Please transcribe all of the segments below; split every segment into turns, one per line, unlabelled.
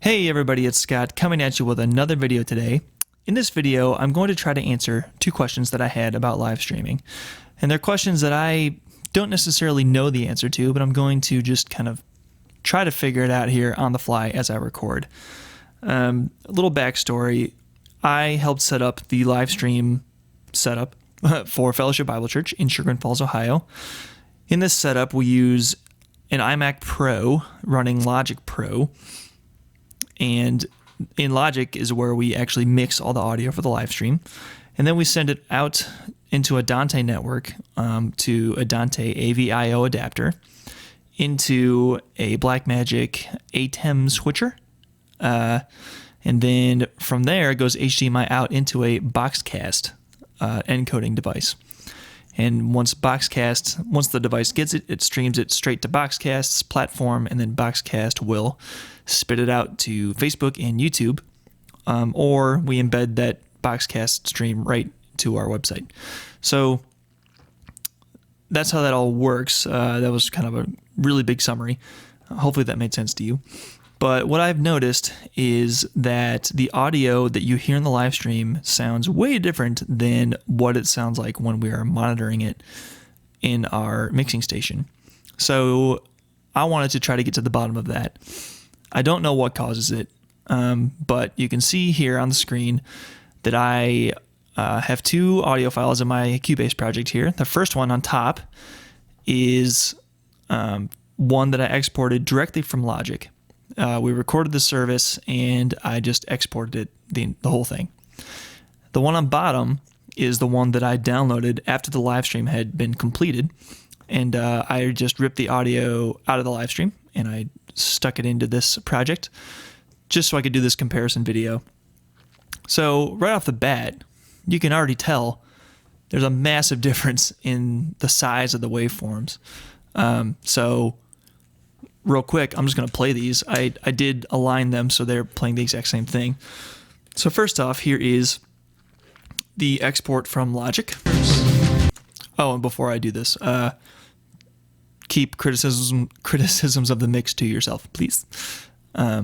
Hey everybody, it's Scott coming at you with another video today. In this video, I'm going to try to answer two questions that I had about live streaming. And they're questions that I don't necessarily know the answer to, but I'm going to just kind of try to figure it out here on the fly as I record. A little backstory, I helped set up the live stream setup for Fellowship Bible Church in Sugar Falls, Ohio. In this setup, we use an iMac Pro running Logic Pro. And in Logic is where we actually mix all the audio for the live stream. And then we send it out into a Dante network to a Dante AVIO adapter into a Magic ATEM Switcher. And then from there it goes HDMI out into a Boxcast encoding device. And once the device gets it, it streams it straight to Boxcast's platform, and then Boxcast will spit it out to Facebook and YouTube, or we embed that Boxcast stream right to our website. So that's how that all works. That was kind of a really big summary. Hopefully that made sense to you. But what I've noticed is that the audio that you hear in the live stream sounds way different than what it sounds like when we are monitoring it in our mixing station. So I wanted to try to get to the bottom of that. I don't know what causes it, but you can see here on the screen that I have two audio files in my Cubase project here. The first one on top is one that I exported directly from Logic. We recorded the service and I just exported it, the whole thing. The one on bottom is the one that I downloaded after the live stream had been completed, and I just ripped the audio out of the live stream and I stuck it into this project just so I could do this comparison video. So right off the bat, you can already tell there's a massive difference in the size of the waveforms. So real quick, I'm just going to play these. I did align them so they're playing the exact same thing. So first off, here is the export from Logic. Oh, and before I do this, keep criticisms of the mix to yourself, please. I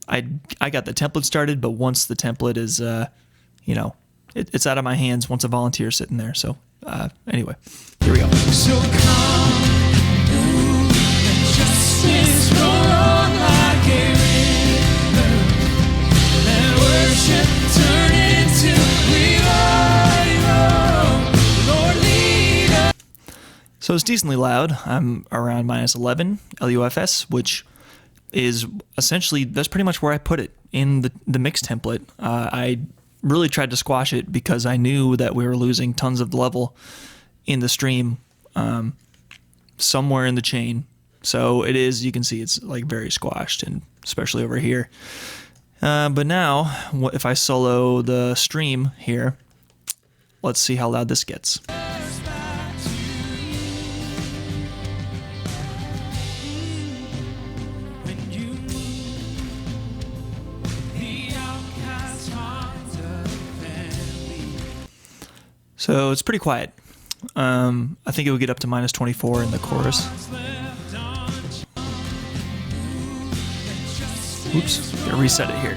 got the template started, but once the template is, it's out of my hands once a volunteer is sitting there. So anyway, here we go. So come. So it's decently loud. I'm around -11 LUFS, which is essentially, that's pretty much where I put it in the mix template. I really tried to squash it because I knew that we were losing tons of level in the stream somewhere in the chain. So it is, you can see it's like very squashed, and especially over here. But now, if I solo the stream here, let's see how loud this gets. So it's pretty quiet. I think it would get up to -24 in the chorus. Oops, gotta reset it here.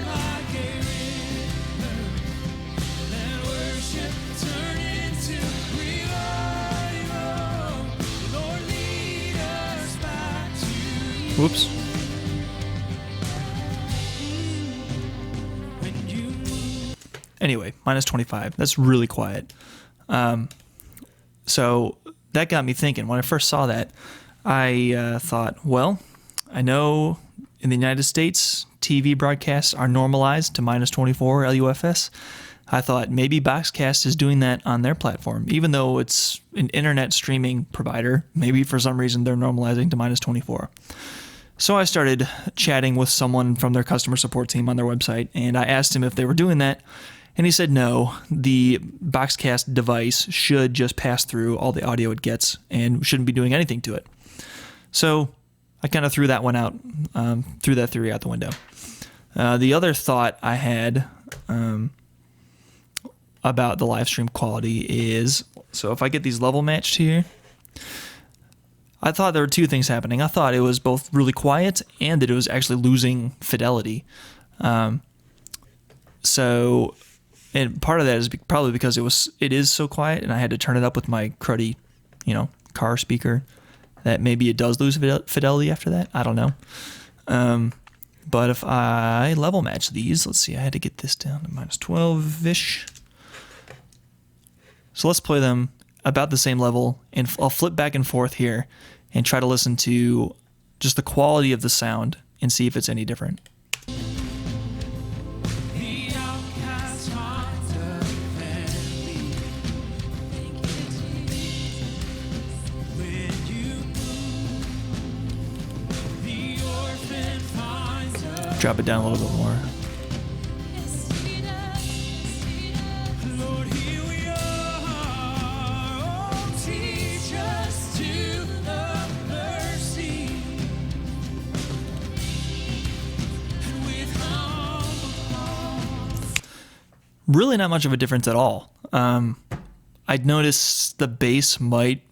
Whoops. Anyway, -25. That's really quiet. So that got me thinking. When I first saw that, I thought, well, I know in the United States, TV broadcasts are normalized to -24 LUFS. I thought maybe Boxcast is doing that on their platform. Even though it's an internet streaming provider, maybe for some reason they're normalizing to -24. So I started chatting with someone from their customer support team on their website, and I asked him if they were doing that. And he said no, the Boxcast device should just pass through all the audio it gets and shouldn't be doing anything to it. So I kind of threw that one out, threw that theory out the window. The other thought I had about the live stream quality is, so if I get these level matched here, I thought there were two things happening. I thought it was both really quiet and that it was actually losing fidelity. So, and part of that is probably because it is so quiet, and I had to turn it up with my cruddy, car speaker. That maybe it does lose fidelity after that. I don't know. But if I level match these, let's see, I had to get this down to -12-ish. So let's play them about the same level, and I'll flip back and forth here and try to listen to just the quality of the sound and see if it's any different. Drop it down a little bit more. Really not much of a difference at all. I'd noticed the bass might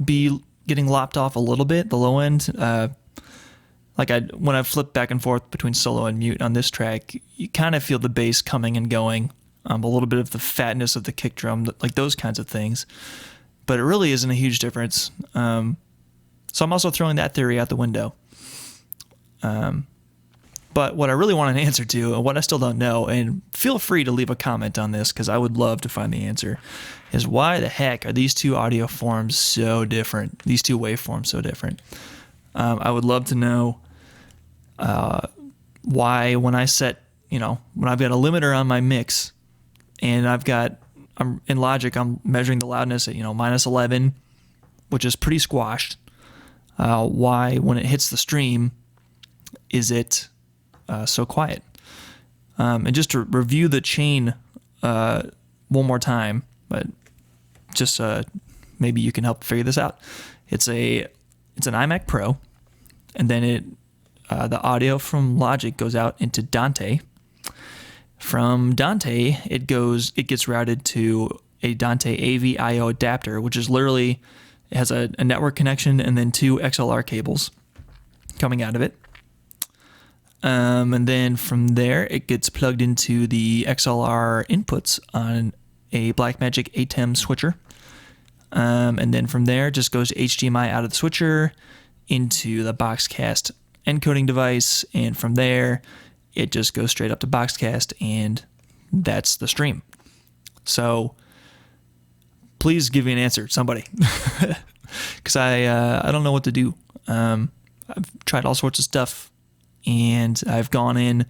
be getting lopped off a little bit, the low end. When I flip back and forth between solo and mute on this track, you kind of feel the bass coming and going, a little bit of the fatness of the kick drum, like those kinds of things. But it really isn't a huge difference. So I'm also throwing that theory out the window. But what I really want an answer to, and what I still don't know, and feel free to leave a comment on this because I would love to find the answer, is why the heck are these two audio forms so different? These two waveforms so different? I would love to know why when I set, when I've got a limiter on my mix and I'm in Logic, I'm measuring the loudness at, -11, which is pretty squashed. Why when it hits the stream is it so quiet? And just to review the chain one more time, but just maybe you can help figure this out. It's an iMac Pro, and then the audio from Logic goes out into Dante. From Dante, it gets routed to a Dante AVIO adapter, which is literally, it has a network connection and then two XLR cables coming out of it. And then from there, it gets plugged into the XLR inputs on a Blackmagic ATEM switcher. And then from there, it just goes HDMI out of the switcher into the Boxcast encoding device. And from there, it just goes straight up to Boxcast, and that's the stream. So please give me an answer, somebody, because I don't know what to do. I've tried all sorts of stuff, and I've gone in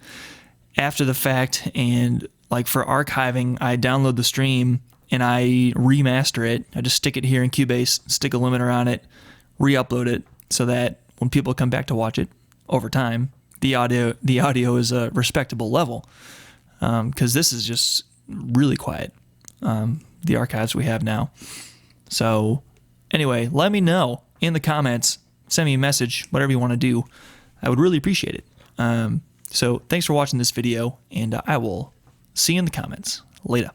after the fact, and like for archiving, I download the stream and I remaster it. I just stick it here in Cubase, stick a limiter on it, re-upload it, so that when people come back to watch it over time, the audio is a respectable level. Because this is just really quiet, the archives we have now. So anyway, let me know in the comments, send me a message, whatever you want to do. I would really appreciate it. So thanks for watching this video, and I will see you in the comments. Later.